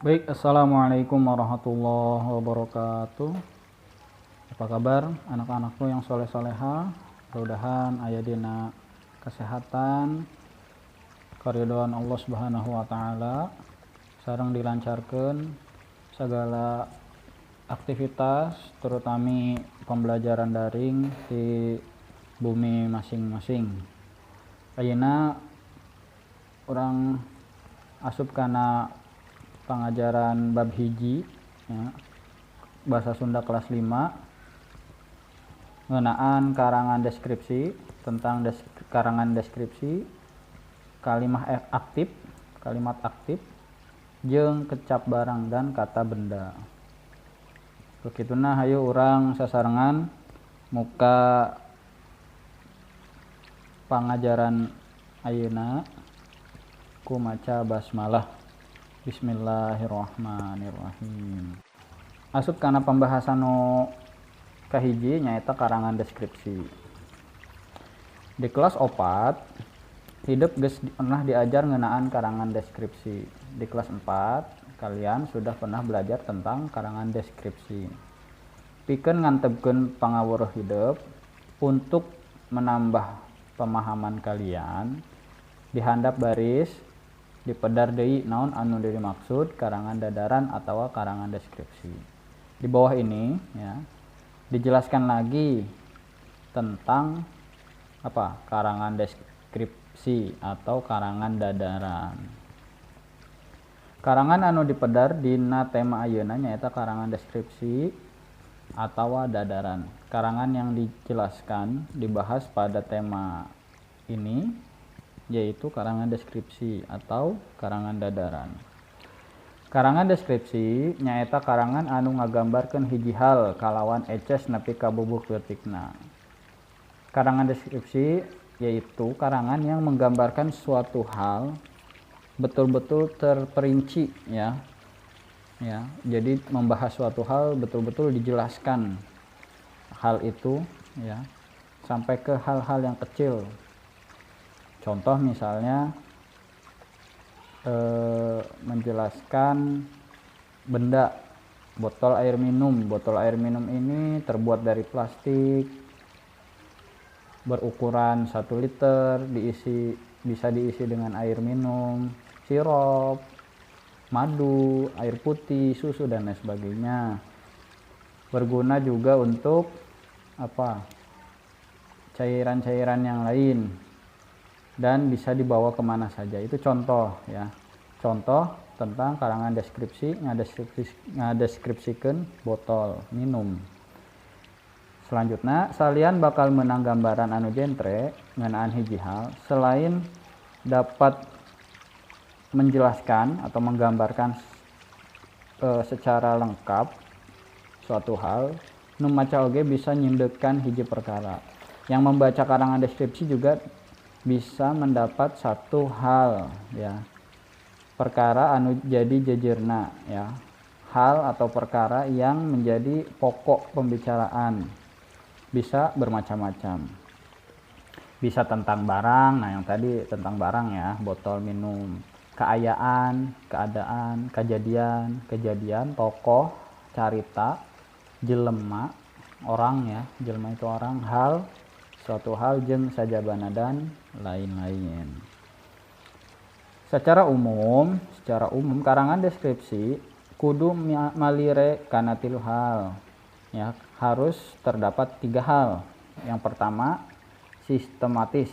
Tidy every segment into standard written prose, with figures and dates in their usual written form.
Baik, assalamualaikum warahmatullahi wabarakatuh. Apa kabar anak-anakku yang soleh-soleha? Mudah-mudahan aya dina kesehatan, karidhoan Allah Subhanahu wa taala, sareng dilancarkeun segala aktivitas terutama pembelajaran daring di bumi masing-masing. Ayeuna urang asup kana pengajaran bab hiji ya, bahasa Sunda kelas 5 ngeunaan karangan deskripsi tentang karangan deskripsi kalimat aktif jeung kecap barang dan kata benda. Begituna hayu urang sasarengan muka pengajaran ayeuna ku maca basmalah. Bismillahirrahmanirrahim. Asup kana pembahasan nu kahiji nyaeta karangan deskripsi. Di kelas 4 hidup geus pernah diajar ngeunaan karangan deskripsi. Di kelas 4 kalian sudah pernah belajar tentang karangan deskripsi. Pikeun ngantepkeun pangawuruh hidup untuk menambah pemahaman kalian, dihandap baris dipedar deui naon anu dimaksud karangan dadaran atau karangan deskripsi. Di bawah ini ya dijelaskan lagi tentang apa karangan deskripsi atau karangan dadaran. Karangan anu dipedar dina tema ayeuna nyaeta karangan deskripsi atau dadaran. Karangan yang dijelaskan dibahas pada tema ini yaitu karangan deskripsi atau karangan dadaran. Karangan deskripsi nyaeta karangan anu ngagambarkeun hiji hal kalawan eces nepi ka bubuk leutikna. Karangan deskripsi yaitu karangan yang menggambarkan suatu hal betul-betul terperinci ya. Jadi membahas suatu hal betul-betul dijelaskan hal itu ya sampai ke hal-hal yang kecil. Contoh misalnya menjelaskan benda botol air minum. Botol air minum ini terbuat dari plastik, berukuran 1 liter, bisa diisi dengan air minum, sirup, madu, air putih, susu dan lain sebagainya. Berguna juga untuk cairan-cairan yang lain. Dan bisa dibawa kemana saja. Itu contoh ya. Contoh tentang karangan deskripsi ngadeskripsikeun botol minum. Selanjutnya salian bakal meunang gambaran anu jentre ngeunaan hiji hal selain dapat menjelaskan atau menggambarkan secara lengkap suatu hal, nu maca oge bisa nyindeukeun hiji perkara. Yang membaca karangan deskripsi juga bisa mendapat satu hal ya, perkara anu jadi jejerna ya, hal atau perkara yang menjadi pokok pembicaraan. Bisa bermacam-macam, bisa tentang barang, nah yang tadi tentang barang ya, botol minum, keadaan, kejadian, tokoh, carita, jelema, orang ya, jelema itu orang, hal, suatu hal jeung sajabana dan lain-lain. Secara umum karangan deskripsi kudu malire kana 3 hal ya, harus terdapat 3 hal. Yang pertama sistematis,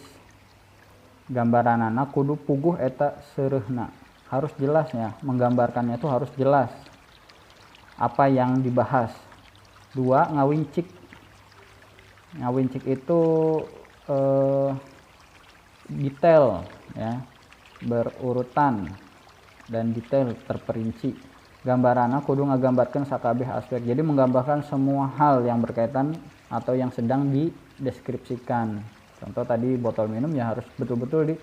gambaranana kudu puguh eta seureuna, harus jelas ya, menggambarkannya itu harus jelas apa yang dibahas. 2 ngawincik itu detail ya, berurutan dan detail terperinci. Gambaranna kudu ngagambarkeun sakabeh aspek, jadi menggambarkan semua hal yang berkaitan atau yang sedang dideskripsikan. Contoh tadi botol minum ya harus betul-betul di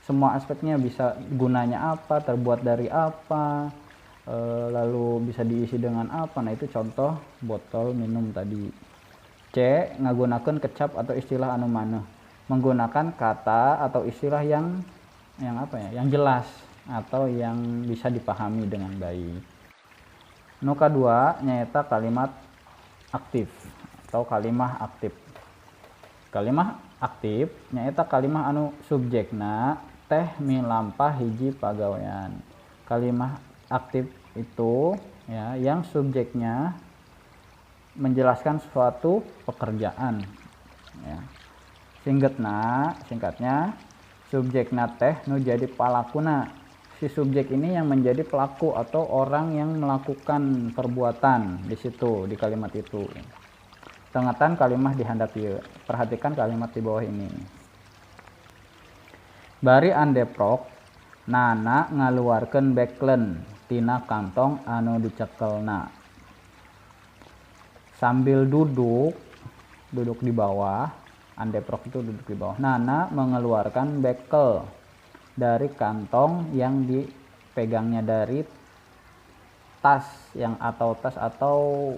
semua aspeknya, bisa gunanya apa, terbuat dari apa, lalu bisa diisi dengan apa. Nah itu contoh botol minum tadi. C. Ngagunakeun kecap atau istilah anu maneh, menggunakan kata atau istilah yang jelas atau yang bisa dipahami dengan baik. Nu kadua nyaeta kalimat aktif atau kalimah aktif. Kalimah aktif nyaeta kalimah anu subjekna teh milampah hiji pagawean. Kalimah aktif itu ya yang subjeknya menjelaskan suatu pekerjaan ya. Singkatnya subjekna teh nu jadi palakuna. Si subjek ini yang menjadi pelaku atau orang yang melakukan perbuatan di situ, di kalimat itu. Tengatan kalimat dihandap ieu. Perhatikan kalimat di bawah ini. Bari andeprok nana ngaluarkeun backlen tina kantong anu dicekelna. Sambil duduk di bawah, andeprok itu duduk di bawah. Nana mengeluarkan bekel dari kantong yang dipegangnya dari tas atau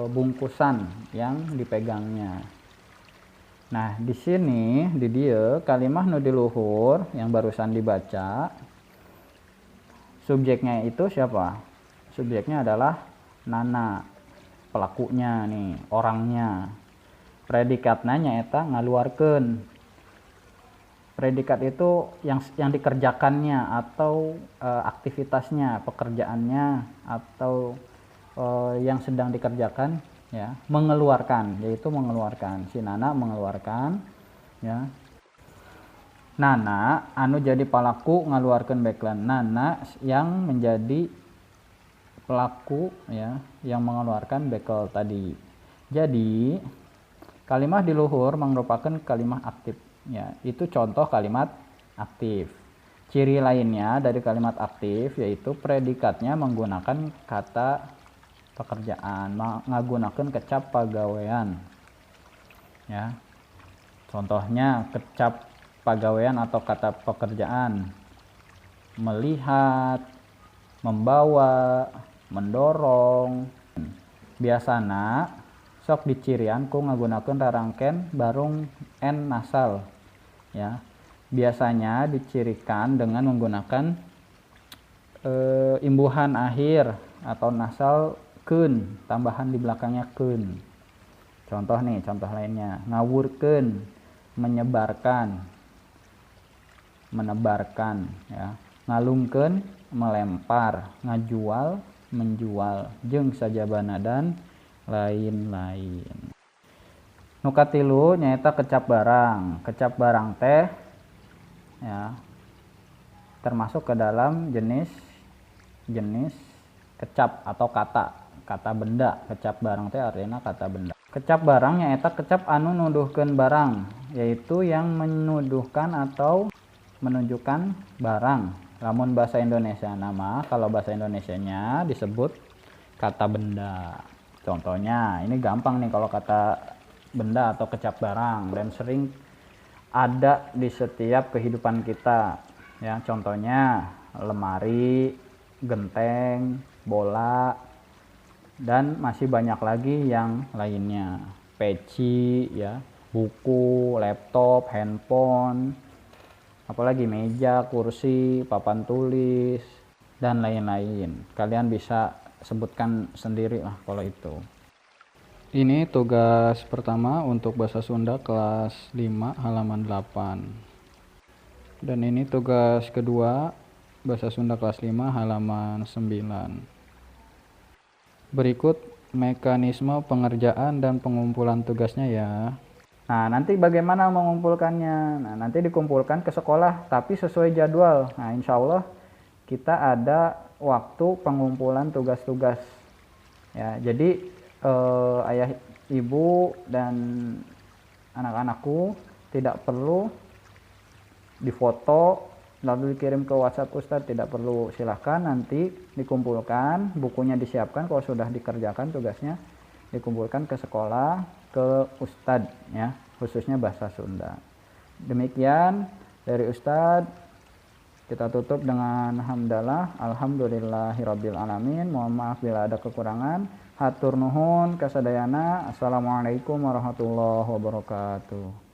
bungkusan yang dipegangnya. Nah, di sini di dia kalimah nu di luhur yang barusan dibaca, subjeknya itu siapa? Subjeknya adalah nana, pelakunya nih, orangnya. Predikatna nyaeta ngaluarkeun. Predikat itu yang dikerjakannya atau aktivitasnya, pekerjaannya atau yang sedang dikerjakan ya, mengeluarkan, yaitu mengeluarkan. Si Nana mengeluarkan ya. Nana anu jadi pelaku ngaluarkeun backland. Nana yang menjadi pelaku ya, yang mengeluarkan bekel tadi. Jadi kalimat di luhur merupakan kalimat aktif ya, itu contoh kalimat aktif. Ciri lainnya dari kalimat aktif yaitu predikatnya menggunakan kata pekerjaan, menggunakan kecap pagawean ya. Contohnya kecap pagawean atau kata pekerjaan: melihat, membawa, mendorong. Biasana sok dicirian ku ngagunakeun rarangken barung n nasal ya. Biasanya dicirikan dengan menggunakan imbuhan akhir atau nasal keun, tambahan di belakangnya keun. Contoh lainnya: ngawurkeun, menyebarkan, menebarkan ya. Ngalungkeun, melempar, ngajual, menjual, jeung sajabana dan lain-lain. Nu katilu nyaeta kecap barang. Kecap barang teh ya termasuk ke dalam jenis kecap atau kata benda. Kecap barang teh artinya kata benda. Kecap barang nyaeta kecap anu nuduhkeun barang, yaitu yang menuduhkan atau menunjukkan barang. Lamun bahasa Indonesia nama, kalau bahasa Indonesianya disebut kata benda. Contohnya, ini gampang nih kalau kata benda atau kecap barang dan sering ada di setiap kehidupan kita. Ya, contohnya lemari, genteng, bola, dan masih banyak lagi yang lainnya. Peci, ya, buku, laptop, handphone, apalagi meja, kursi, papan tulis, dan lain-lain. Kalian bisa sebutkan sendiri lah kalau itu. Ini tugas pertama untuk bahasa Sunda kelas 5 halaman 8. Dan ini tugas kedua bahasa Sunda kelas 5 halaman 9. Berikut mekanisme pengerjaan dan pengumpulan tugasnya ya. Nah, nanti bagaimana mengumpulkannya? Nah, nanti dikumpulkan ke sekolah tapi sesuai jadwal. Nah, insya Allah kita ada waktu pengumpulan tugas-tugas ya. Jadi ayah, ibu, dan anak-anakku tidak perlu difoto lalu dikirim ke WhatsApp Ustadz, tidak perlu. Silahkan nanti dikumpulkan, bukunya disiapkan. Kalau sudah dikerjakan tugasnya dikumpulkan ke sekolah, ke Ustadz ya, khususnya bahasa Sunda. Demikian dari Ustadz. Kita tutup dengan hamdalah, alhamdulillahirabbil alamin. Mohon maaf bila ada kekurangan. Hatur nuhun kasadayana. Assalamualaikum warahmatullahi wabarakatuh.